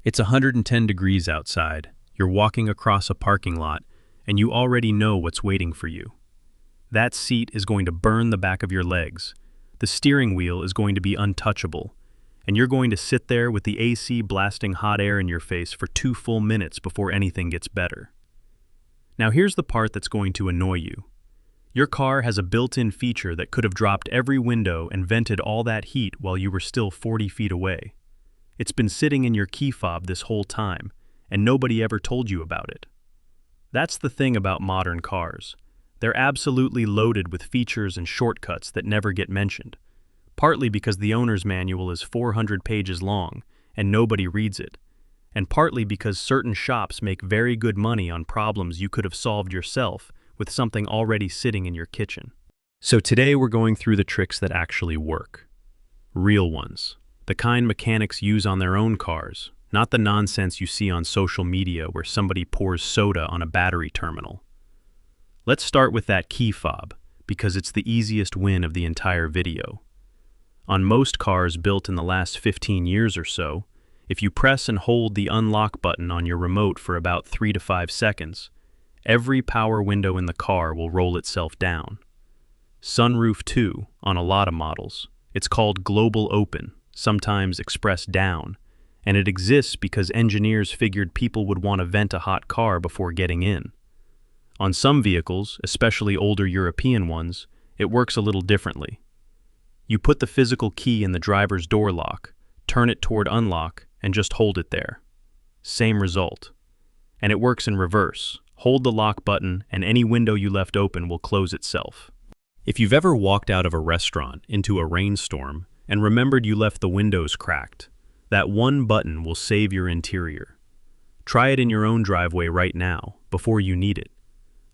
It's 110 degrees outside, you're walking across a parking lot, and you already know what's waiting for you. That seat is going to burn the back of your legs, the steering wheel is going to be untouchable, and you're going to sit there with the AC blasting hot air in your face for 2 full minutes before anything gets better. Now here's the part that's going to annoy you. Your car has a built-in feature that could have dropped every window and vented all that heat while you were still 40 feet away. It's been sitting in your key fob this whole time, and nobody ever told you about it. That's the thing about modern cars. They're absolutely loaded with features and shortcuts that never get mentioned, partly because the owner's manual is 400 pages long and nobody reads it, and partly because certain shops make very good money on problems you could have solved yourself with something already sitting in your kitchen. So today we're going through the tricks that actually work. Real ones. The kind mechanics use on their own cars, not the nonsense you see on social media where somebody pours soda on a battery terminal. Let's start with that key fob, because it's the easiest win of the entire video. On most cars built in the last 15 years or so, if you press and hold the unlock button on your remote for about 3 to 5 seconds, every power window in the car will roll itself down. Sunroof too, on a lot of models. It's called global open, sometimes express down, and it exists because engineers figured people would want to vent a hot car before getting in. On some vehicles, especially older European ones, it works a little differently. You put the physical key in the driver's door lock, turn it toward unlock, and just hold it there. Same result. And it works in reverse. Hold the lock button, and any window you left open will close itself. If you've ever walked out of a restaurant into a rainstorm and remembered you left the windows cracked, that one button will save your interior. Try it in your own driveway right now, before you need it.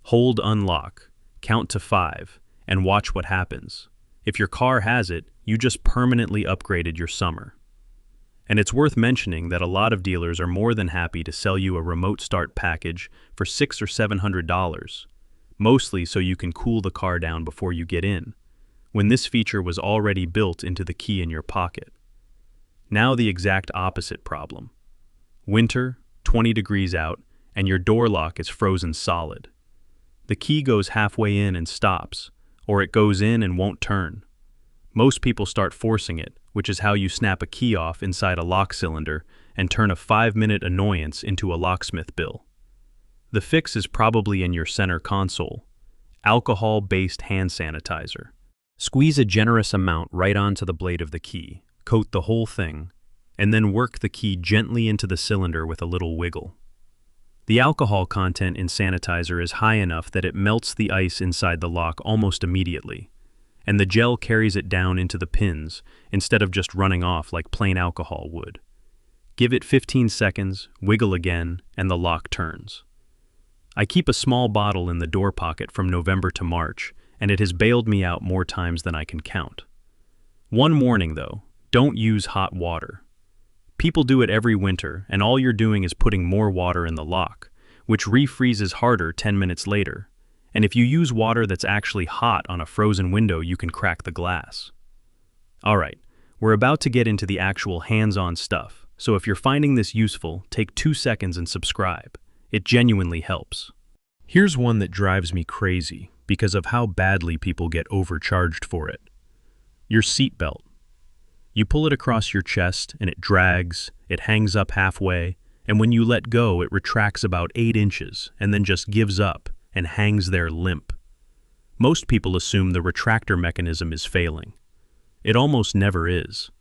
Hold unlock, count to 5, and watch what happens. If your car has it, you just permanently upgraded your summer. And it's worth mentioning that a lot of dealers are more than happy to sell you a remote start package for $600 or $700, mostly so you can cool the car down before you get in, when this feature was already built into the key in your pocket. Now the exact opposite problem. Winter, 20 degrees out, and your door lock is frozen solid. The key goes halfway in and stops, or it goes in and won't turn. Most people start forcing it, which is how you snap a key off inside a lock cylinder and turn a 5-minute annoyance into a locksmith bill. The fix is probably in your center console. Alcohol-based hand sanitizer. Squeeze a generous amount right onto the blade of the key, coat the whole thing, and then work the key gently into the cylinder with a little wiggle. The alcohol content in sanitizer is high enough that it melts the ice inside the lock almost immediately, and the gel carries it down into the pins instead of just running off like plain alcohol would. Give it 15 seconds, wiggle again, and the lock turns. I keep a small bottle in the door pocket from November to March, and it has bailed me out more times than I can count. One warning though, don't use hot water. People do it every winter, and all you're doing is putting more water in the lock, which refreezes harder 10 minutes later. And if you use water that's actually hot on a frozen window, you can crack the glass. Alright, we're about to get into the actual hands-on stuff, so if you're finding this useful, take 2 seconds and subscribe. It genuinely helps. Here's one that drives me crazy because of how badly people get overcharged for it. Your seatbelt. You pull it across your chest and it drags, it hangs up halfway, and when you let go, it retracts about 8 inches and then just gives up and hangs there limp. Most people assume the retractor mechanism is failing. It almost never is.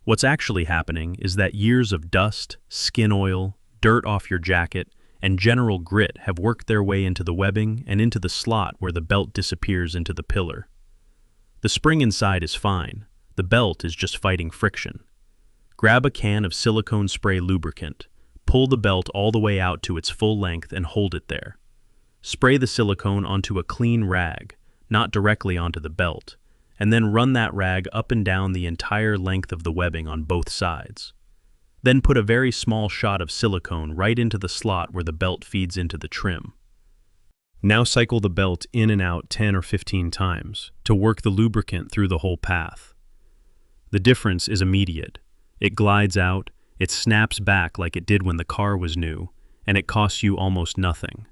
What's actually happening is that years of dust, skin oil, dirt off your jacket, and general grit have worked their way into the webbing and into the slot where the belt disappears into the pillar. The spring inside is fine. The belt is just fighting friction. Grab a can of silicone spray lubricant, pull the belt all the way out to its full length and hold it there. Spray the silicone onto a clean rag, not directly onto the belt, and then run that rag up and down the entire length of the webbing on both sides. Then put a very small shot of silicone right into the slot where the belt feeds into the trim. Now cycle the belt in and out 10 or 15 times to work the lubricant through the whole path. The difference is immediate. It glides out, It snaps back like it did when the car was new, and it costs you almost nothing.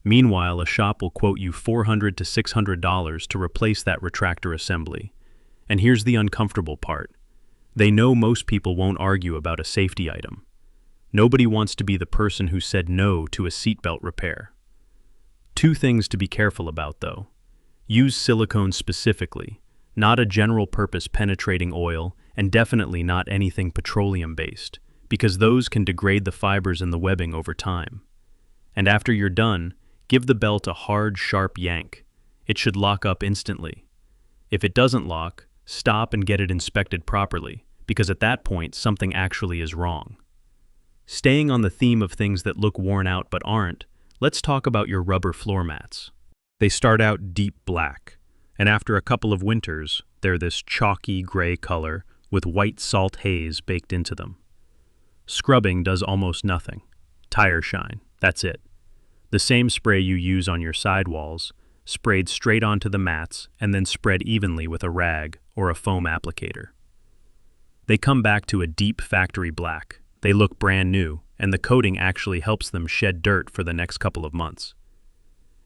Meanwhile, a shop will quote you $400 to $600 to replace that retractor assembly. And here's the uncomfortable part. They know most people won't argue about a safety item. Nobody wants to be the person who said no to a seatbelt repair. Two things to be careful about, though. Use silicone specifically, not a general-purpose penetrating oil, and definitely not anything petroleum-based, because those can degrade the fibers in the webbing over time. And after you're done, give the belt a hard, sharp yank. It should lock up instantly. If it doesn't lock, stop and get it inspected properly, because at that point, something actually is wrong. Staying on the theme of things that look worn out but aren't, let's talk about your rubber floor mats. They start out deep black, and after a couple of winters, they're this chalky gray color with white salt haze baked into them. Scrubbing does almost nothing. Tire shine, that's it. The same spray you use on your sidewalls, sprayed straight onto the mats and then spread evenly with a rag or a foam applicator. They come back to a deep factory black. They look brand new, and the coating actually helps them shed dirt for the next couple of months.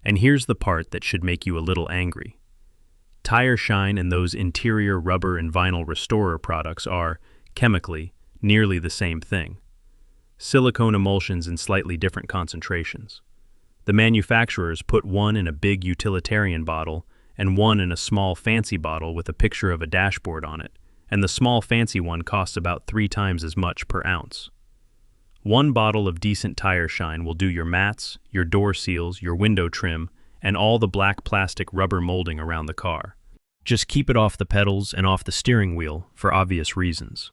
And here's the part that should make you a little angry. Tire shine and those interior rubber and vinyl restorer products are, chemically, nearly the same thing. Silicone emulsions in slightly different concentrations. The manufacturers put one in a big utilitarian bottle and one in a small fancy bottle with a picture of a dashboard on it, and the small fancy one costs about 3 times as much per ounce. One bottle of decent tire shine will do your mats, your door seals, your window trim, and all the black plastic rubber molding around the car. Just keep it off the pedals and off the steering wheel for obvious reasons.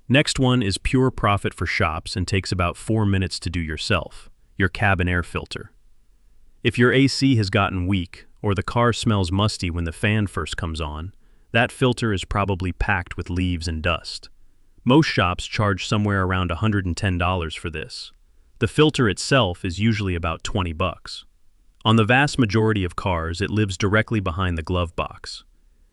Next one is pure profit for shops and takes about 4 minutes to do yourself, your cabin air filter. If your AC has gotten weak or the car smells musty when the fan first comes on, that filter is probably packed with leaves and dust. Most shops charge somewhere around $110 for this. The filter itself is usually about $20. On the vast majority of cars, it lives directly behind the glove box.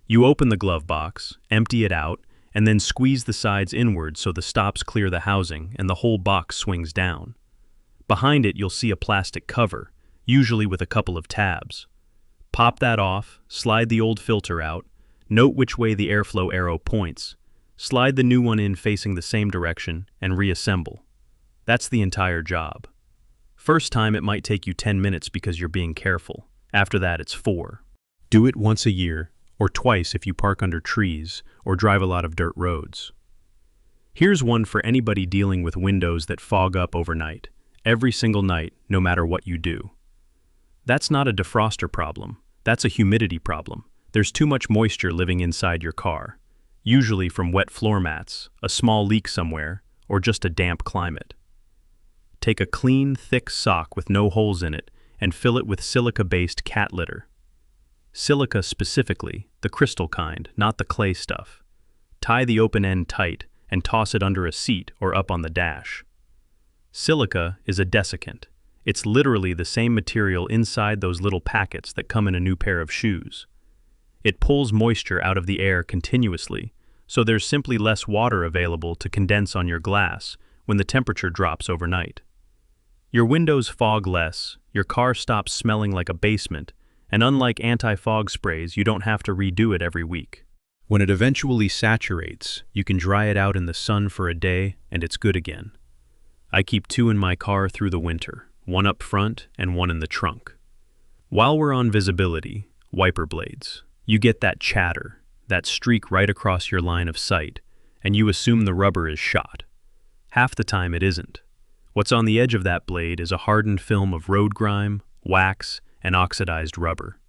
You open the glove box, empty it out, and then squeeze the sides inward so the stops clear the housing and the whole box swings down. Behind it, you'll see a plastic cover, usually with a couple of tabs. Pop that off, slide the old filter out, note which way the airflow arrow points, slide the new one in facing the same direction, and reassemble. That's the entire job. First time it might take you 10 minutes because you're being careful. After that, it's 4. Do it once a year, or twice if you park under trees or drive a lot of dirt roads. Here's one for anybody dealing with windows that fog up overnight, every single night, no matter what you do. That's not a defroster problem, that's a humidity problem. There's too much moisture living inside your car, usually from wet floor mats, a small leak somewhere, or just a damp climate. Take a clean, thick sock with no holes in it and fill it with silica-based cat litter. Silica specifically, the crystal kind, not the clay stuff. Tie the open end tight and toss it under a seat or up on the dash. Silica is a desiccant. It's literally the same material inside those little packets that come in a new pair of shoes. It pulls moisture out of the air continuously, so there's simply less water available to condense on your glass when the temperature drops overnight. Your windows fog less, your car stops smelling like a basement, and unlike anti-fog sprays, you don't have to redo it every week. When it eventually saturates, you can dry it out in the sun for a day and it's good again. I keep 2 in my car through the winter, one up front and one in the trunk. While we're on visibility, wiper blades. You get that chatter, that streak right across your line of sight, and you assume the rubber is shot. Half the time it isn't. What's on the edge of that blade is a hardened film of road grime, wax, and oxidized rubber.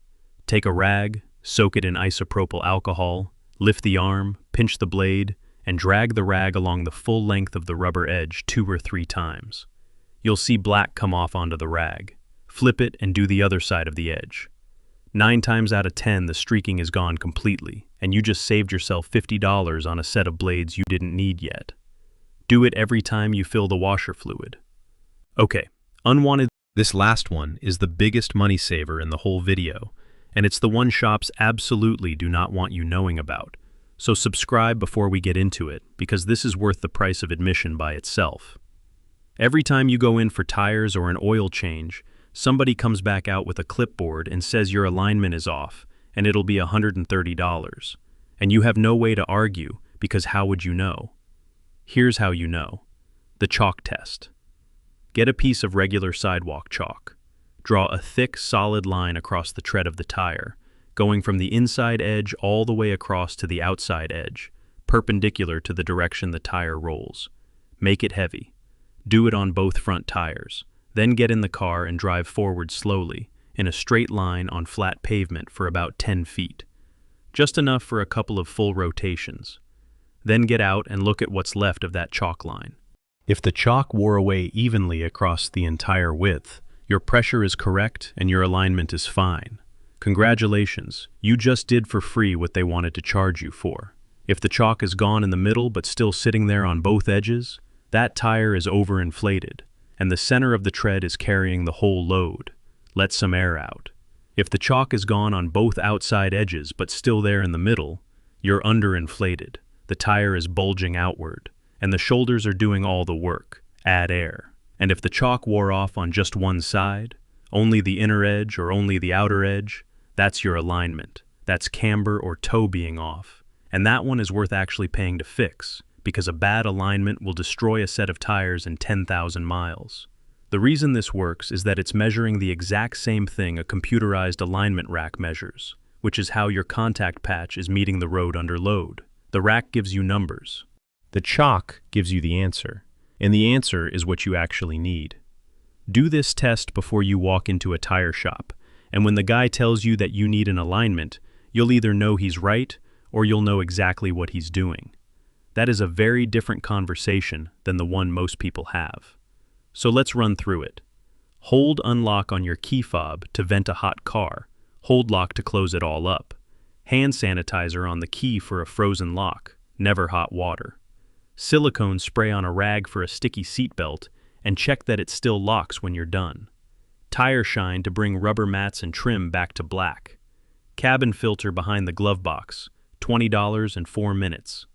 Take a rag, soak it in isopropyl alcohol, lift the arm, pinch the blade, and drag the rag along the full length of the rubber edge 2 or 3 times. You'll see black come off onto the rag. Flip it and do the other side of the edge. 9 times out of 10, the streaking is gone completely, and you just saved yourself $50 on a set of blades you didn't need yet. Do it every time you fill the washer fluid. Okay, unwanted. This last one is the biggest money saver in the whole video, and it's the one shops absolutely do not want you knowing about. So subscribe before we get into it, because this is worth the price of admission by itself. Every time you go in for tires or an oil change, somebody comes back out with a clipboard and says your alignment is off, and it'll be $130. And you have no way to argue, because how would you know? Here's how you know. The chalk test. Get a piece of regular sidewalk chalk. Draw a thick, solid line across the tread of the tire, going from the inside edge all the way across to the outside edge, perpendicular to the direction the tire rolls. Make it heavy. Do it on both front tires. Then get in the car and drive forward slowly, in a straight line on flat pavement for about 10 feet. Just enough for a couple of full rotations. Then get out and look at what's left of that chalk line. If the chalk wore away evenly across the entire width, your pressure is correct and your alignment is fine. Congratulations, you just did for free what they wanted to charge you for. If the chalk is gone in the middle but still sitting there on both edges, that tire is overinflated, and the center of the tread is carrying the whole load. Let some air out. If the chalk is gone on both outside edges but still there in the middle, you're underinflated. The tire is bulging outward, and the shoulders are doing all the work. Add air. And if the chalk wore off on just one side, only the inner edge or only the outer edge, that's your alignment. That's camber or toe being off. And that one is worth actually paying to fix, because a bad alignment will destroy a set of tires in 10,000 miles. The reason this works is that it's measuring the exact same thing a computerized alignment rack measures, which is how your contact patch is meeting the road under load. The rack gives you numbers. The chalk gives you the answer, and the answer is what you actually need. Do this test before you walk into a tire shop, and when the guy tells you that you need an alignment, you'll either know he's right or you'll know exactly what he's doing. That is a very different conversation than the one most people have. So let's run through it. Hold unlock on your key fob to vent a hot car. Hold lock to close it all up. Hand sanitizer on the key for a frozen lock, never hot water. Silicone spray on a rag for a sticky seatbelt, and check that it still locks when you're done. Tire shine to bring rubber mats and trim back to black. Cabin filter behind the glove box, $20 in 4 minutes.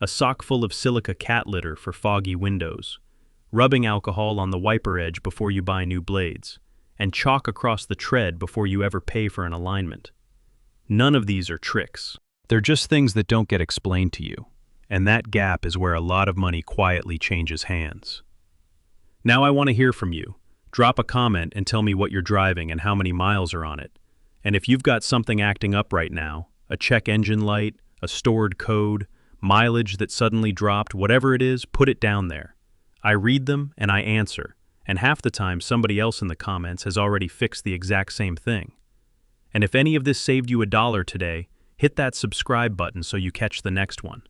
A sock full of silica cat litter for foggy windows. Rubbing alcohol on the wiper edge before you buy new blades. And chalk across the tread before you ever pay for an alignment. None of these are tricks. They're just things that don't get explained to you. And that gap is where a lot of money quietly changes hands. Now I want to hear from you. Drop a comment and tell me what you're driving and how many miles are on it. And if you've got something acting up right now, a check engine light, a stored code, mileage that suddenly dropped, whatever it is, put it down there. I read them and I answer, and half the time somebody else in the comments has already fixed the exact same thing. And if any of this saved you $1 today, hit that subscribe button so you catch the next one.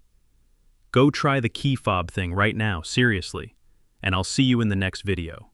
Go try the key fob thing right now, seriously, and I'll see you in the next video.